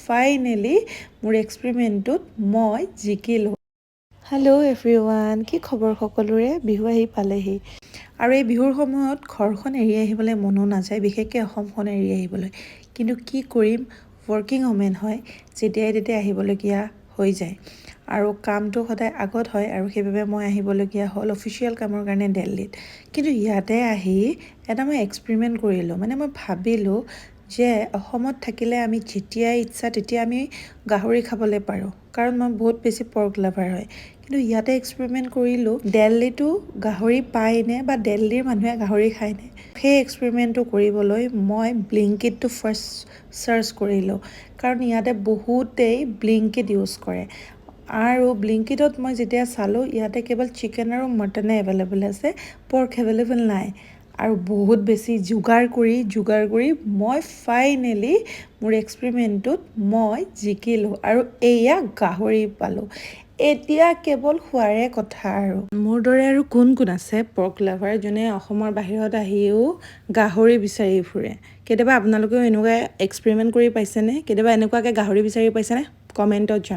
Finally মোৰ এক্সপেৰিমেণ্টটোত মই জিকিলোঁ। Hello' everyone, কি খবৰ সকলোৰে? বিহু আহি পালেহি আৰু এই বিহুৰ সময়ত ঘৰখন এৰি আহিবলৈ মনো নাযায়, বিশেষকৈ অসমখন এৰি আহিবলৈ। কিন্তু কি কৰিম, ৱৰ্কিং ওমেন হয়, যেতিয়াই তেতিয়াই আহিবলগীয়া হৈ যায় আৰু কামটো সদায় আগত হয় আৰু সেইবাবে মই আহিবলগীয়া হ'ল অফিচিয়েল কামৰ কাৰণে দিল্লীত। কিন্তু ইয়াতে আহি এটা মই এক্সপেৰিমেণ্ট কৰিলোঁ, মানে মই ভাবিলোঁ যে অসমত থাকিলে আমি যেতিয়াই ইচ্ছা তেতিয়া আমি গাহৰি খাবলৈ পাৰোঁ, কাৰণ মই বহুত বেছি পৰ্ক লাভাৰ হয়। কিন্তু ইয়াতে এক্সপেৰিমেণ্ট কৰিলোঁ, দিল্লীতো গাহৰি পায়নে বা দিল্লীৰ মানুহে গাহৰি খায়নে। সেই এক্সপেৰিমেণ্টটো কৰিবলৈ মই ব্লিংকিটটো ফাৰ্ষ্ট চাৰ্চ কৰিলোঁ, কাৰণ ইয়াতে বহুতেই ব্লিংকিট ইউজ কৰে আৰু ব্লিংকিটত মই যেতিয়া চালোঁ ইয়াতে কেৱল চিকেন আৰু মটনে এভেইলেবল আছে, পৰ্ক এভেইলেবল নাই। আৰু বহুত বেছি যোগাৰ কৰি মই ফাইনেলি মোৰ এক্সপেৰিমেণ্টটোত মই জিকিলোঁ আৰু এয়া গাহৰি পালোঁ। এতিয়া কেৱল খোৱাৰে কথা আৰু। মোৰ দৰে আৰু কোন আছে পৰ্ক লাভাৰ যোনে অসমৰ বাহিৰত আহিও গাহৰি বিচাৰি ফুৰে? কেতিয়াবা আপোনালোকেও এনেকুৱা এক্সপেৰিমেণ্ট কৰি পাইছেনে? কেতিয়াবা এনেকুৱাকৈ গাহৰি বিচাৰি পাইছেনে? কমেণ্টত জনাওক।